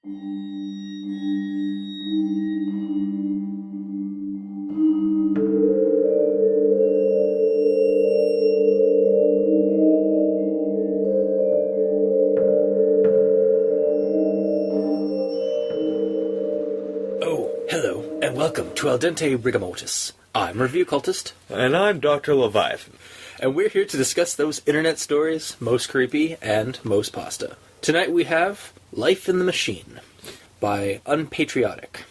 Hello, and welcome to Al Dente Rigamortis. I'm Review Cultist. And I'm Dr. Leviathan. And we're here to discuss those internet stories, most creepy and most pasta. Tonight we have Life in the Machine by Unpatriotic.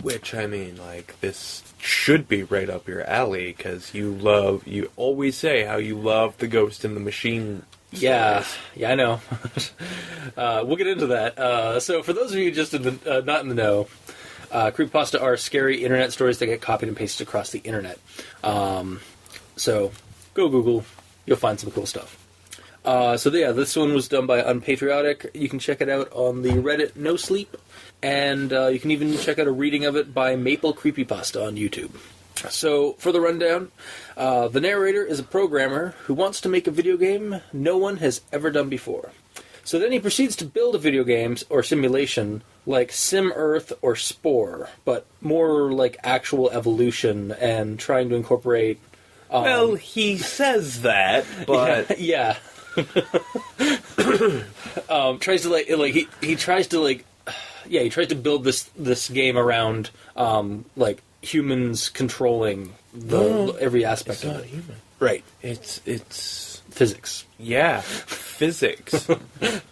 Which, I mean, like, this should be right up your alley, because you always say how you love the Ghost in the Machine stories. Yeah, I know. We'll get into that. So for those of you just not in the know, creepypasta are scary internet stories that get copied and pasted across the internet. So go Google, you'll find some cool stuff. This one was done by Unpatriotic. You can check it out on the Reddit NoSleep, and you can even check out a reading of it by MapleCreepyPasta on YouTube. So, for the rundown, the narrator is a programmer who wants to make a video game no one has ever done before. So then he proceeds to build a video game or simulation like Sim Earth or Spore, but more like actual evolution and trying to incorporate... well, he says that, but... Yeah. Tries to he tries to build this game around humans controlling every aspect of it. Human. Right. It's physics. Yeah, physics.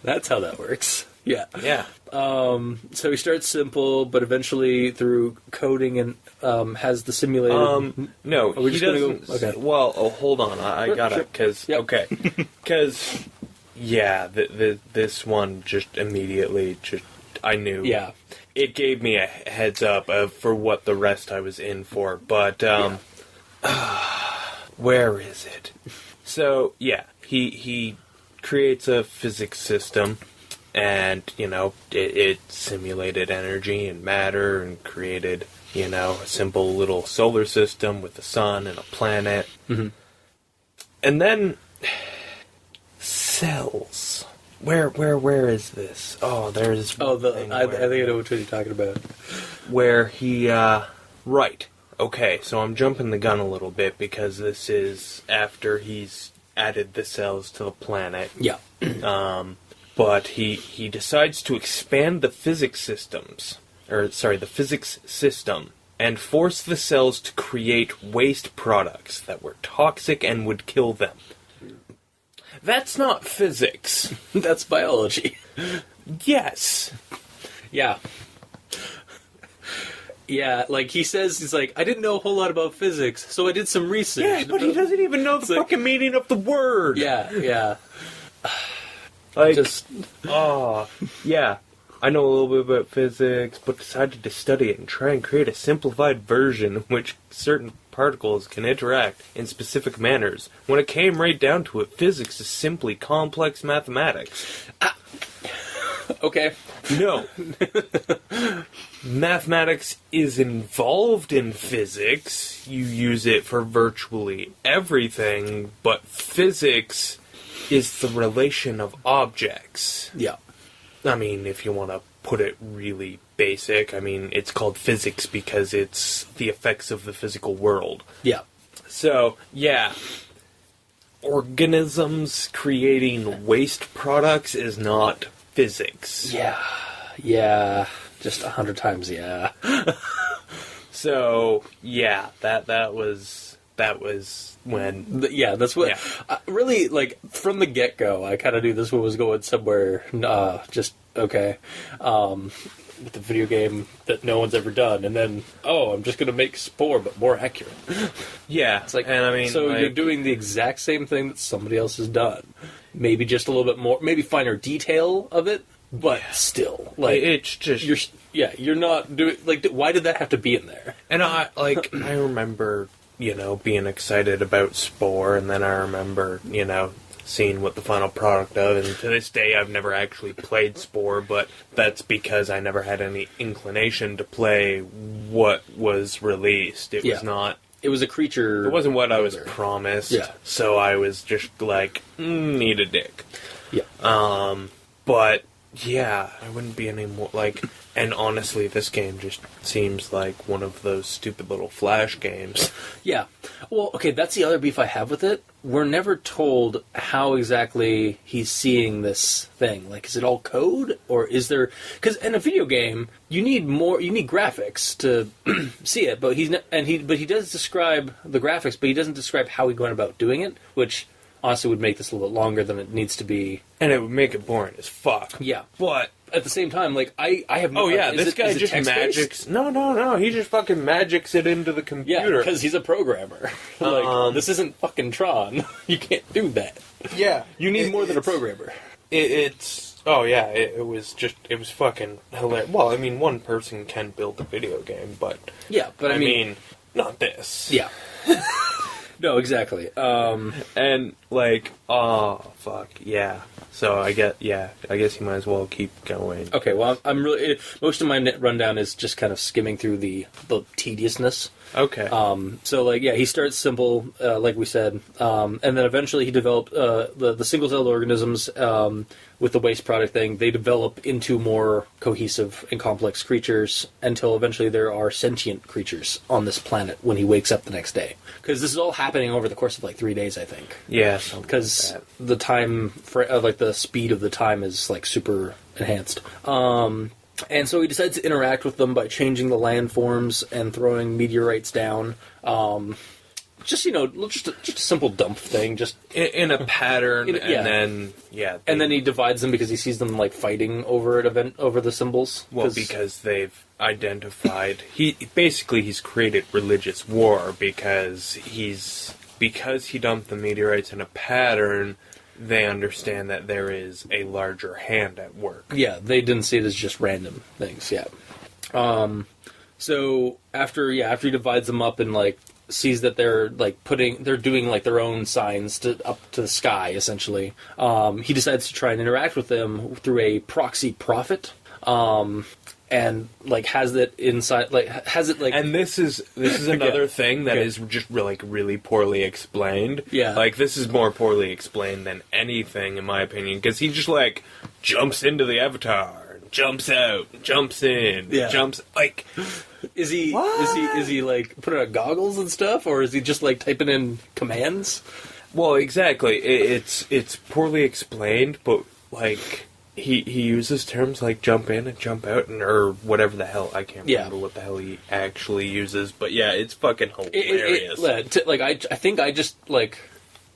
That's how that works. Yeah. Yeah. So he starts simple, but eventually through coding and has the simulated... No, he doesn't... Go? Okay. Well, hold on, I got it, because... Yep. Okay. Because, yeah, this one just immediately, I knew. Yeah. It gave me a heads up for what the rest I was in for, but, where is it? So, yeah, he creates a physics system, and, it simulated energy and matter and created, a simple little solar system with the sun and a planet. Mm-hmm. And then, cells. Where is this? Oh, there's... I think I know which one you're talking about. Where he, right. Okay, so I'm jumping the gun a little bit because this is after he's added the cells to the planet. Yeah. But he decides to expand the physics system, and force the cells to create waste products that were toxic and would kill them. That's not physics. That's biology. Yes. Yeah. Yeah, he says, he's like, I didn't know a whole lot about physics, so I did some research. Yeah, but he doesn't even know the fucking meaning of the word. Yeah. Yeah. I know a little bit about physics, but decided to study it and try and create a simplified version in which certain particles can interact in specific manners. When it came right down to it, physics is simply complex mathematics. Okay. No. Mathematics is involved in physics. You use it for virtually everything, but physics is the relation of objects. Yeah. I mean, if you want to put it really basic, it's called physics because it's the effects of the physical world. Yeah. So, yeah. Organisms creating waste products is not physics. Yeah. Just 100 times, yeah. So, yeah, that was when... that's what... Yeah. Really, from the get-go, I kind of knew this one was going somewhere, just, okay, with a video game that no one's ever done, and then, I'm just going to make Spore, but more accurate. Yeah, it's you're doing the exact same thing that somebody else has done. Maybe just a little bit more, maybe finer detail of it, but still, it's just... You're not doing, why did that have to be in there? And I remember... being excited about Spore, and then I remember, seeing what the final product of, and to this day I've never actually played Spore, but that's because I never had any inclination to play what was released. It was not... It was a creature... It wasn't what I was promised, so I was just need a dick. Yeah. But, Yeah, I wouldn't be any more, like, and honestly, this game just seems like one of those stupid little Flash games. Yeah. Well, okay, that's the other beef I have with it. We're never told how exactly he's seeing this thing. Like, is it all code, or is there... Because in a video game, you need graphics to see it, but he does describe the graphics, but he doesn't describe how he's going about doing it, which honestly would make this a little bit longer than it needs to be. And it would make it boring as fuck. Yeah. But... At the same time, like, I have no... Oh, yeah, is this guy just magics... No, he just fucking magics it into the computer. Yeah, because he's a programmer. Like, this isn't fucking Tron. You can't do that. Yeah. You need more than a programmer. It's... Oh, yeah, it was fucking hilarious. Well, I mean, one person can build a video game, but... Yeah, but I mean not this. Yeah. No, exactly. And, like, oh, fuck, yeah. So, I guess you might as well keep going. Okay, well, I'm really... Most of my rundown is just kind of skimming through the tediousness. Okay. So, like, yeah, he starts simple, like we said, and then eventually he developed the single-celled organisms with the waste product thing. They develop into more cohesive and complex creatures until eventually there are sentient creatures on this planet when he wakes up the next day. Because this is all happening over the course of, like, 3 days, I think. Yeah. Because the time, like, the speed of the time is, like, super enhanced. And so he decides to interact with them by changing the landforms and throwing meteorites down. Just, just a simple dump thing. Just in a pattern, and then he divides them because he sees them, like, fighting over the symbols. Well, because they've identified... He's created religious war because he dumped the meteorites in a pattern... They understand that there is a larger hand at work. Yeah, they didn't see it as just random things. Yeah. So after he divides them up and, like, sees that they're, like, they're doing, like, their own signs up to the sky, essentially. He decides to try and interact with them through a proxy prophet. And, like, has it inside, like, and this is another thing that is just really poorly explained. Yeah. Like, this is more poorly explained than anything, in my opinion, because he just, like, jumps into the avatar, jumps out, jumps in, jumps, like... Is he, like, putting on goggles and stuff, or is he just, like, typing in commands? Well, exactly. It's poorly explained, but, like... He uses terms like jump in and jump out, or whatever the hell. I can't remember what the hell he actually uses, but yeah, it's fucking hilarious. I think I just, like,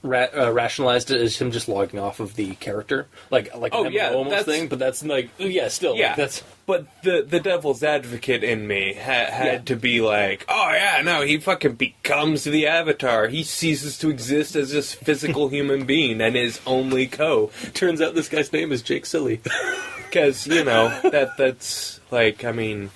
rationalized it as him just logging off of the character, like almost thing. But that's still. Yeah, like, that's. But the devil's advocate in me had to be like, oh yeah, no, he fucking becomes the Avatar. He ceases to exist as this physical human being and is only Co. Turns out this guy's name is Jake Silly. Because, that's, like, I mean...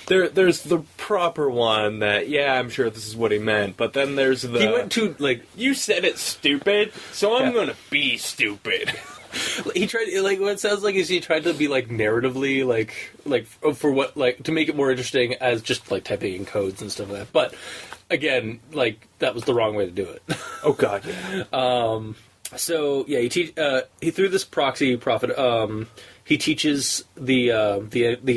There's the proper one that, I'm sure this is what he meant, but then there's the... He went to, like... You said it's stupid, so I'm gonna be stupid. He tried, like, what it sounds like is he tried to be, like, narratively, like for what, like, to make it more interesting as just, like, typing in codes and stuff like that. But, again, like, that was the wrong way to do it. Oh, God, yeah. So, yeah, he through this proxy prophet, he teaches the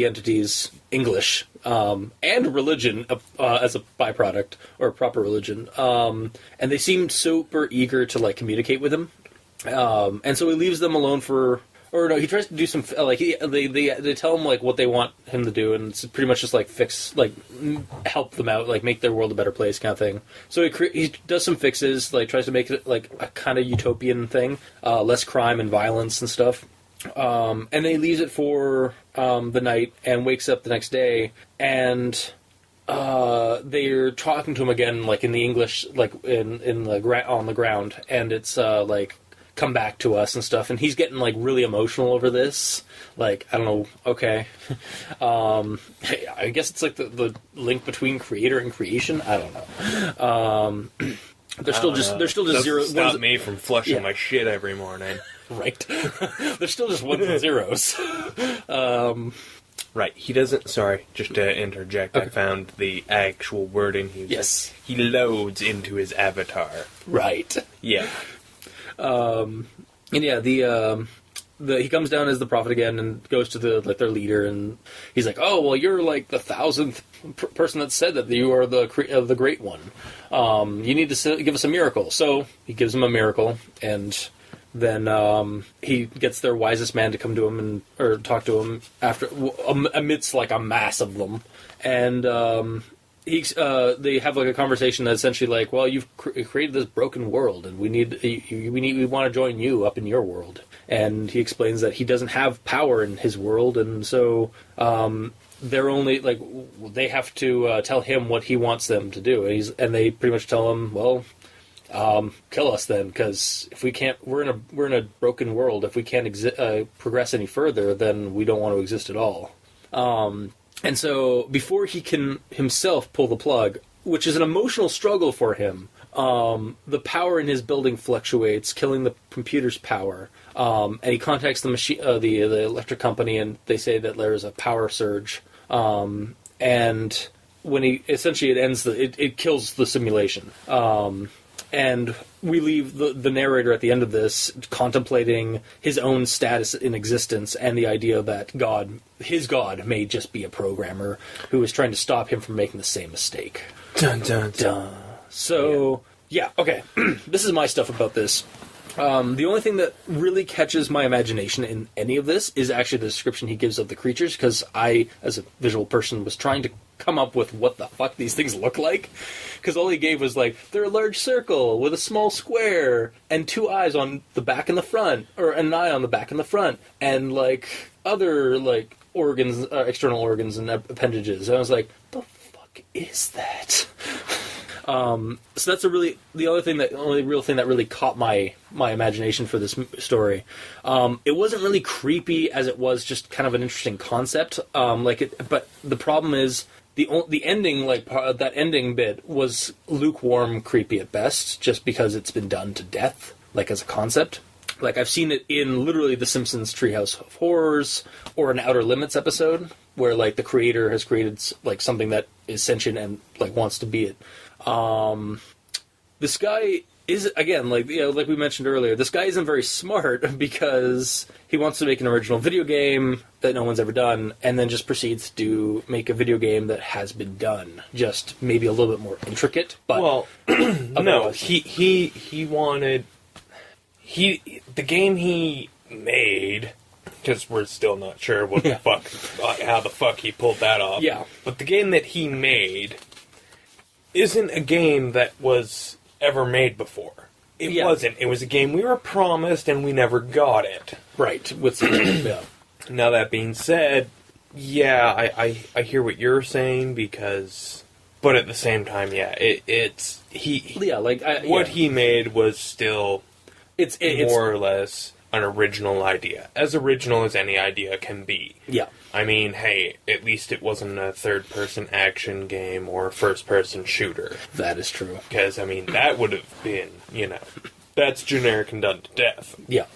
entities English, and religion, as a byproduct, or proper religion. And they seem super eager to, like, communicate with him. And so he leaves them alone he tries to do some, like, they tell him, like, what they want him to do, and it's pretty much just, like, help them out, like, make their world a better place kind of thing. So he does some fixes, like, tries to make it, like, a kind of utopian thing, less crime and violence and stuff. And then he leaves it for the night and wakes up the next day, and they're talking to him again, like, in the English, like, on the ground, and it's, like, come back to us and stuff, and he's getting, like, really emotional over this. Like, I don't know, okay. I guess it's like the link between creator and creation. I don't know. They're still just zero. Stop me from flushing my shit every morning. Right. They're still just ones and zeros. Right. He doesn't... Sorry, just to interject, okay. I found the actual wording he uses. Yes. He loads into his avatar. Right. Yeah. And yeah, he comes down as the prophet again and goes to their leader, and he's like, "Oh, well, you're like the 1,000th person that said that you are the great one. You need to give us a miracle." So he gives him a miracle, and then he gets their wisest man to come to him or talk to him amidst like a mass of them, and they have like a conversation that's essentially like, well, you've created this broken world, and we want to join you up in your world. And he explains that he doesn't have power in his world, and so they're only like they have to tell him what he wants them to do, and they pretty much tell him, well, kill us then, because if we can't, we're in a broken world. If we can't progress any further, then we don't want to exist at all. And so before he can himself pull the plug, which is an emotional struggle for him, the power in his building fluctuates, killing the computer's power. And he contacts the electric company, and they say that there's a power surge. And when it ends, it kills the simulation. And we leave the narrator at the end of this contemplating his own status in existence and the idea that his God may just be a programmer who is trying to stop him from making the same mistake. Dun, dun, dun. So, yeah, okay. This is my stuff about this. The only thing that really catches my imagination in any of this is actually the description he gives of the creatures, because I, as a visual person, was trying to come up with what the fuck these things look like. Because all he gave was like, they're a large circle with a small square and 2 eyes on the back and the front, or an eye on the back and the front, and like other like organs, external organs and appendages. And I was like, the fuck is that? So that's the only real thing that really caught my imagination for this story. It wasn't really creepy as it was just kind of an interesting concept. But the problem is the ending, that ending bit was lukewarm creepy at best, just because it's been done to death, like as a concept. Like I've seen it in literally The Simpsons Treehouse of Horrors or an Outer Limits episode, where like the creator has created like something that is sentient and like wants to be it. This guy is, again, like we mentioned earlier, this guy isn't very smart because he wants to make an original video game that no one's ever done, and then just proceeds to make a video game that has been done, just maybe a little bit more intricate. But well, no, he wanted the game he made, because we're still not sure what the fuck, how the fuck he pulled that off. Yeah, but the game that he made isn't a game that was ever made before. It wasn't. It was a game we were promised and we never got it. Right. Now that being said, I hear what you're saying, because, but at the same time, what he made was still it's more or less an original idea. As original as any idea can be. Yeah. I mean, hey, at least it wasn't a third-person action game or a first-person shooter. That is true. Because, I mean, that would have been, that's generic and done to death. Yeah.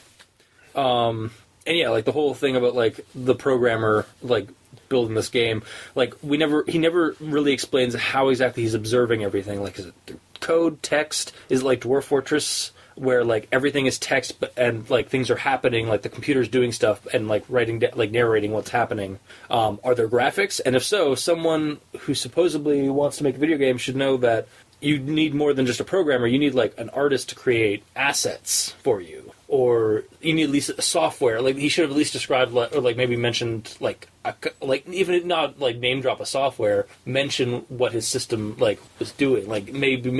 And yeah, like the whole thing about like the programmer like building this game, like he never really explains how exactly he's observing everything. Like, is it through code, text? Is it like Dwarf Fortress, where like everything is text and like things are happening, like the computer's doing stuff and like narrating what's happening? Are there graphics? And if so, someone who supposedly wants to make a video game should know that you need more than just a programmer. You need like an artist to create assets for you, or you need at least a software. Like he should have at least described, or like maybe mentioned like even not like name drop a software, mention what his system like was doing. Like maybe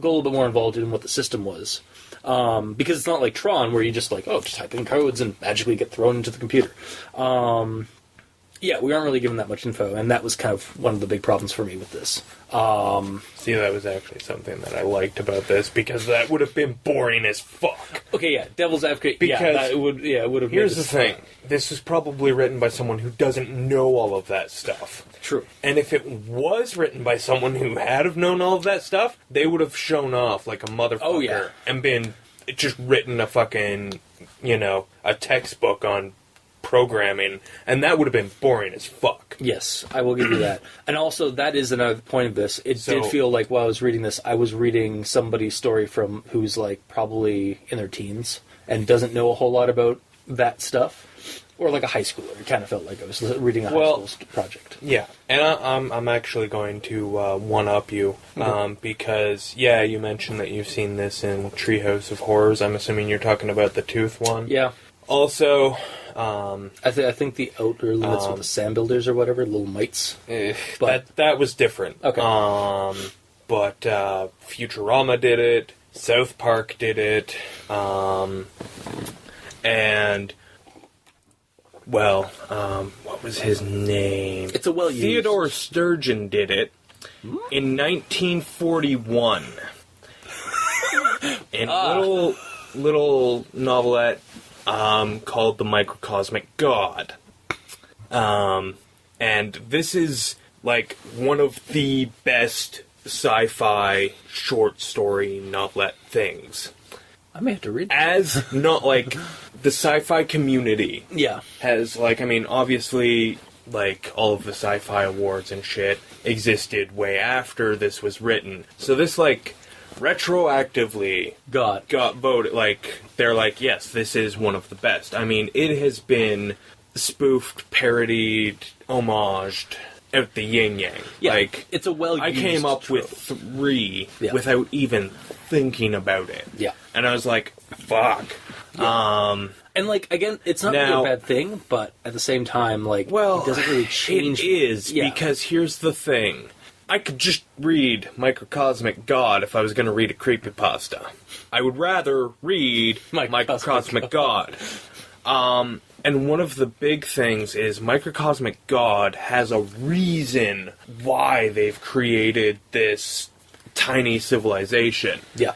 go a little bit more involved in what the system was. Because it's not like Tron, where you just like, just type in codes and magically get thrown into the computer. Yeah, we aren't really given that much info, and that was kind of one of the big problems for me with this. See, that was actually something that I liked about this, because that would have been boring as fuck. Okay, yeah, Devil's Advocate. Because it would have. Here's the thing: this was probably written by someone who doesn't know all of that stuff. True. And if it was written by someone who had have known all of that stuff, they would have shown off like a motherfucker and been just written a fucking, a textbook on programming, and that would have been boring as fuck. Yes, I will give you that. And also, that is another point of this. It did feel like while I was reading this, I was reading somebody's story who's like probably in their teens and doesn't know a whole lot about that stuff. Or like a high schooler. It kind of felt like I was reading a high school project. Yeah, and I'm actually going to one-up you, because, you mentioned that you've seen this in Treehouse of Horrors. I'm assuming you're talking about the tooth one. Yeah. Also, I think the outer limits with the sand builders or whatever, little mites. But that was different. Okay. But Futurama did it, South Park did it, and... Well, what was his name? It's a well-used... Theodore Sturgeon did it in 1941. In a little novelette called The Microcosmic God. And this is, like, one of the best sci-fi short story novelette things. I may have to read that. As not, like... The sci-fi community has, like, I mean, obviously, like, all of the sci-fi awards and shit existed way after this was written. So this, like, retroactively got voted, like, they're like, yes, this is one of the best. I mean, it has been spoofed, parodied, homaged out the yin-yang. Yeah, like, it's a well-used I came up trope. with 3 without even thinking about it. Yeah. And I was like, fuck. Yeah. And, like, again, it's not really a bad thing, but at the same time, like, it doesn't really change. It is, because here's the thing. I could just read Microcosmic God if I was going to read a creepypasta. I would rather read Microcosmic God. And one of the big things is Microcosmic God has a reason why they've created this tiny civilization. Yeah.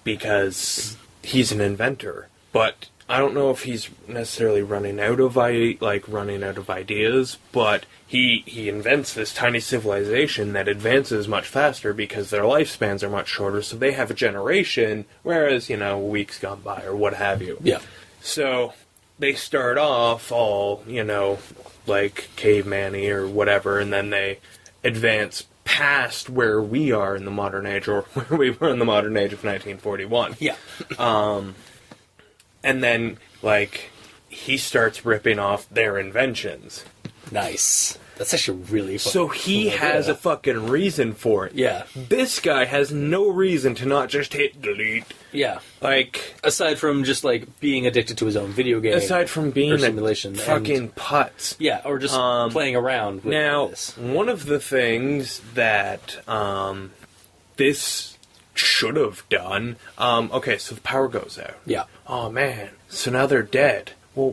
Because he's an inventor. But I don't know if he's necessarily running out of ideas, but he invents this tiny civilization that advances much faster because their lifespans are much shorter, so they have a generation, whereas, weeks gone by or what have you. Yeah. So they start off all, like caveman-y or whatever, and then they advance past where we are in the modern age, or where we were in the modern age of 1941. Yeah. And then, like, he starts ripping off their inventions. Nice. That's actually really fun. So he has a fucking reason for it. Yeah. This guy has no reason to not just hit delete. Yeah. Like... Aside from just, like, being addicted to his own video game. Aside from being a simulation. fucking putz. Yeah, or just playing around with this. Now, one of the things that this should have done... okay, so the power goes out. Yeah. Oh, man. So now they're dead. Well,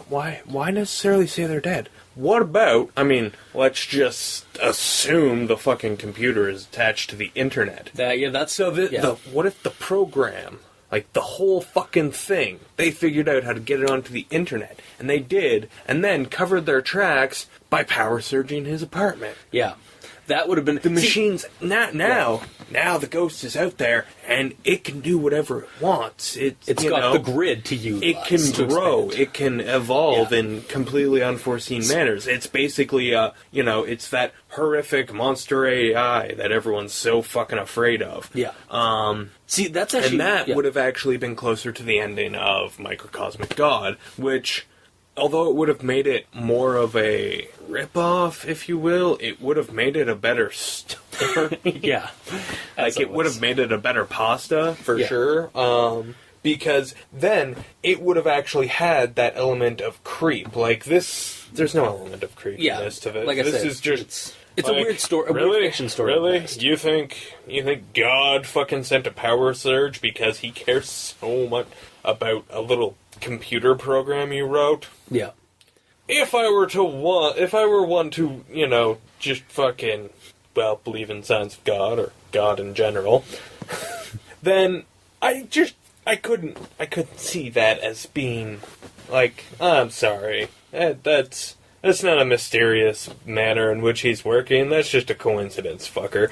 why necessarily say they're dead? What about, let's just assume the fucking computer is attached to the internet. What if the program, like the whole fucking thing, they figured out how to get it onto the internet, and they did, and then covered their tracks by power surging his apartment? Yeah. That would have been... The machines... Now the ghost is out there, and it can do whatever it wants. It's got the grid to use. It can grow. It can evolve in completely unforeseen manners. It's basically, it's that horrific monster AI that everyone's so fucking afraid of. Yeah. See, that's actually... And that would have actually been closer to the ending of Microcosmic God, which... Although it would have made it more of a rip-off, if you will, it would have made it a better story. Yeah. Like, it would have made it a better pasta, for sure. Because then it would have actually had that element of creep. Like, this... There's no element of creepiness to this. Like I said, is just... It's like, a weird story, weird fiction story. Really? You think God fucking sent a power surge because he cares so much about a little computer program you wrote? Yeah. If I were one to, just fucking, believe in signs of God, or God in general, then I couldn't see that as being, like, I'm sorry, that's not a mysterious manner in which he's working, that's just a coincidence, fucker.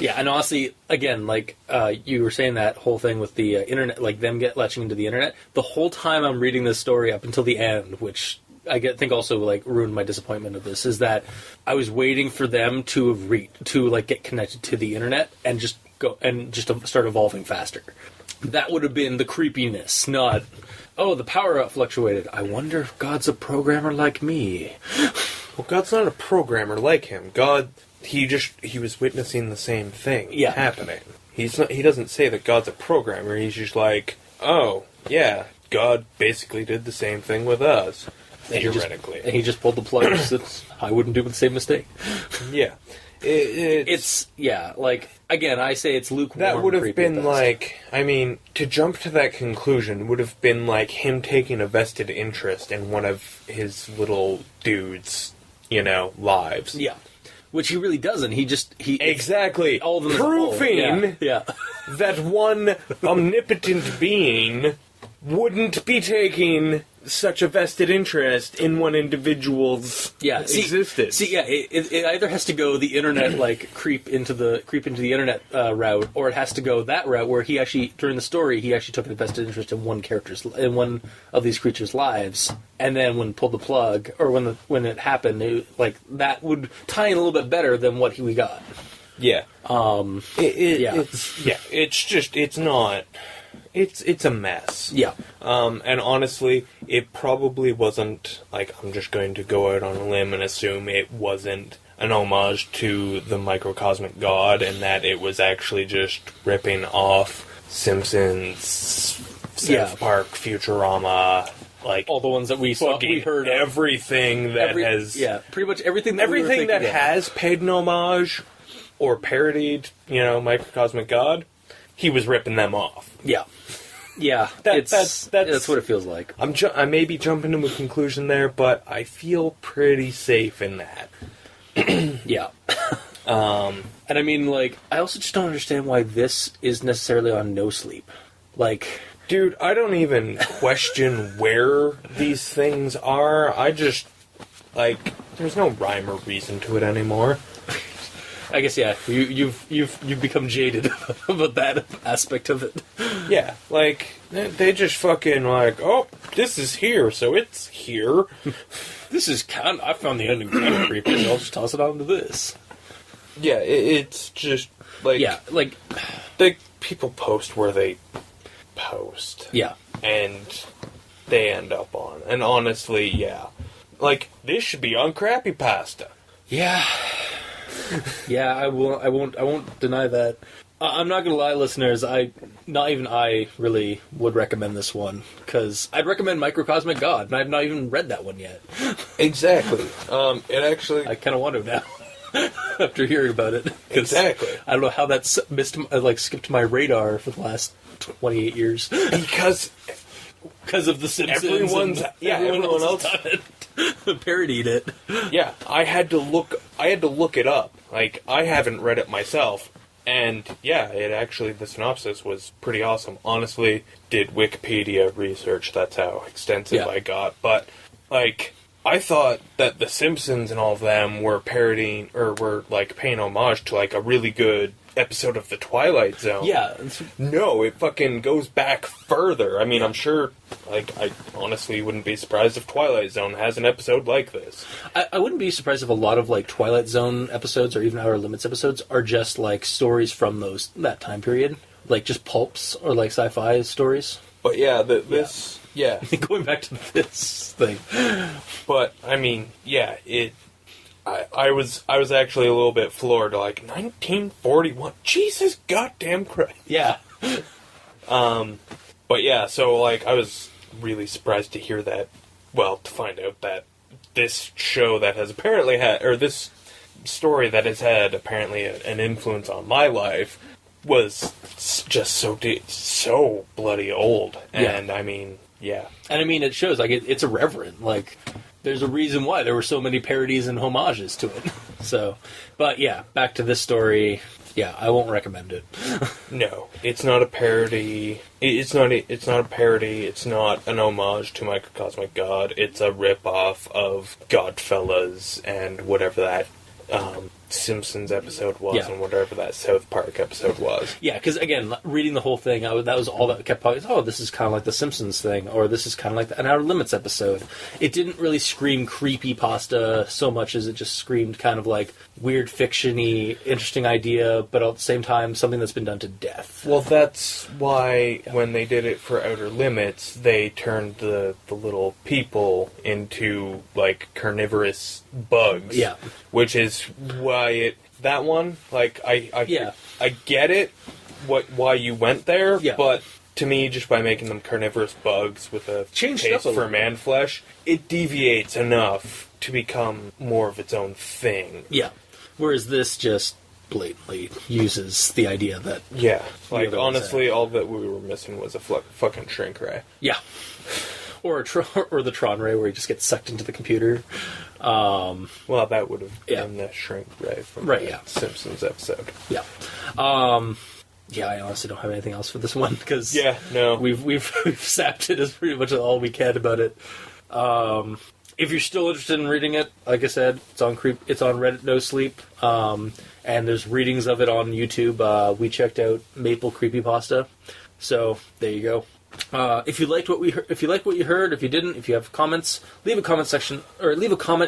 Yeah, and honestly, again, like, you were saying that whole thing with the internet, like, them latching into the internet, the whole time I'm reading this story up until the end, which I think also, like, ruined my disappointment of this, is that I was waiting for them to get connected to the internet and just start evolving faster. That would have been the creepiness, not Oh, the power fluctuated. I wonder if God's a programmer like me. Well, God's not a programmer like him. God, he was witnessing the same thing happening. He doesn't say that God's a programmer. He's just like, oh, yeah, God basically did the same thing with us, theoretically. And he just pulled the plug. I wouldn't do the same mistake. Yeah. It's like, again, I say it's lukewarm. That would have been best. like, I mean, to jump to that conclusion would have been like him taking a vested interest in one of his little dudes, lives. Yeah. Which he really doesn't. He exactly all of them proving that one omnipotent being wouldn't be taking such a vested interest in one individual's existence. It either has to go the internet creep into the internet route, or it has to go that route where he actually, during the story, he actually took a vested interest in one of these creatures' lives, and then when pulled the plug, or when it happened, that would tie in a little bit better than what we got. Yeah. It's a mess. Yeah. And honestly, it probably wasn't, I'm just going to go out on a limb and assume it wasn't an homage to the microcosmic god, and that it was actually just ripping off Simpsons, South Park, Futurama, all the ones that we saw, we heard of. Everything that pretty much everything that has paid an homage or parodied, microcosmic god, he was ripping them off. Yeah. Yeah, that's what it feels like. I may be jumping to a conclusion there, but I feel pretty safe in that. Yeah. And I mean, I also just don't understand why this is necessarily on NoSleep. Dude, I don't even question where these things are. I just, there's no rhyme or reason to it anymore. I guess, yeah, you've become jaded about that aspect of it. Yeah, they just fucking oh, this is here, so it's here. This is I found the ending kind of creepy, so I'll just toss it onto this. Yeah, it's just, the people post where they post. Yeah. And they end up on. And honestly, yeah. This should be on CreepyPasta. Yeah. Yeah, I won't deny that. I'm not gonna lie, listeners. Not even I really would recommend this one, because I'd recommend Microcosmic God, and I've not even read that one yet. Exactly. It actually, I kind of want to now after hearing about it. Exactly. I don't know how that's skipped my radar for the last 28 years. Because of the Simpsons. Everyone else done it. Parodied it. Yeah, I had to look it up. I haven't read it myself. And yeah, the synopsis was pretty awesome. Honestly, did Wikipedia research, that's how extensive I got. But, I thought that The Simpsons and all of them were parodying, or were, paying homage to, a really good episode of The Twilight Zone. Yeah. No, it fucking goes back further. I mean, I'm sure, I honestly wouldn't be surprised if Twilight Zone has an episode like this. I wouldn't be surprised if a lot of, Twilight Zone episodes, or even Outer Limits episodes, are just, stories from that time period. Just pulps, or, sci-fi stories. But yeah, this... Yeah. Going back to this thing. But, I mean, yeah, I was actually a little bit floored, 1941. Jesus goddamn Christ. Yeah. But yeah, so, I was really surprised to hear that, to find out that this show that has apparently had, or this story that has had apparently an influence on my life was just so bloody old. And, I mean, yeah. And I mean, it shows, it's irreverent. There's a reason why there were so many parodies and homages to it. So, but yeah, back to this story. Yeah, I won't recommend it. No, it's not a parody. It's not a parody. It's not an homage to Microcosmic God. It's a rip-off of Godfellas and whatever that Simpsons episode was Yeah. and whatever that South Park episode was. Yeah, because again, reading the whole thing, that was all that kept popping. Oh, this is kind of like the Simpsons thing, or this is kind of like an Outer Limits episode. It didn't really scream creepypasta so much as it just screamed kind of like weird fiction-y, interesting idea, but at the same time, something that's been done to death. Well, that's why when they did it for Outer Limits, they turned the little people into, like, carnivorous bugs. Yeah. Which is why that one, like, Yeah. I get it, why you went there, Yeah. but to me, just by making them carnivorous bugs with a Changed it up taste a little for man flesh, it deviates enough to become more of its own thing. Yeah. Whereas this just blatantly uses the idea that... Yeah. Like, other ones honestly, all that we were missing was a fucking shrink ray. Yeah. Or the Tron Ray, where he just gets sucked into the computer. Well, that would have Yeah. been the shrink ray from Right, the yeah. Simpsons episode. Yeah. Yeah, I honestly don't have anything else for this one, because Yeah, no. we've sapped it as pretty much all we can about it. If you're still interested in reading it, like I said, it's on Reddit NoSleep, and there's readings of it on YouTube. We checked out MapleCreepyPasta, so there you go. If you liked what you heard, if you didn't, if you have comments, leave a comment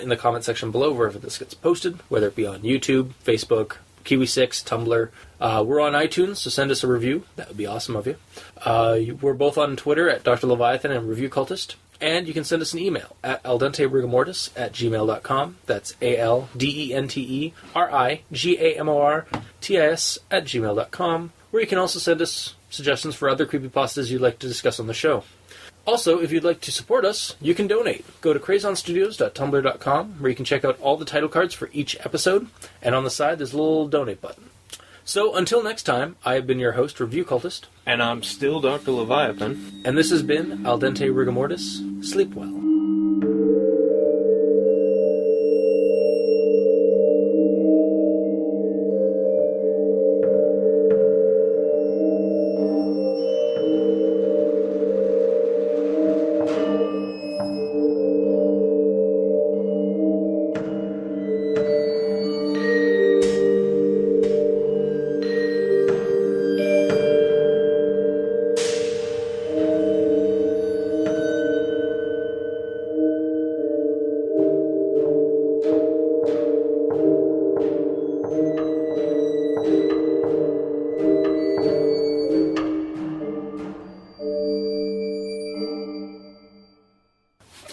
in the comment section below wherever this gets posted, whether it be on YouTube, Facebook, Kiwi6, Tumblr. We're on iTunes, so send us a review. That would be awesome of you. We're both on Twitter at Dr. Leviathan and Review Cultist. And you can send us an email at aldenterigamortis@gmail.com. That's aldenterigamortis@gmail.com, where you can also send us suggestions for other creepypastas you'd like to discuss on the show. Also, if you'd like to support us, you can donate. Go to crazonstudios.tumblr.com, where you can check out all the title cards for each episode, and on the side there's a little donate button. So, until next time, I have been your host, Review Cultist. And I'm still Dr. Leviathan. And this has been Al Dente Rigamortis. Sleep well.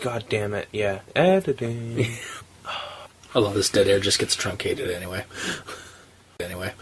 God damn it, yeah. Editing. I love this dead air just gets truncated anyway. Anyway.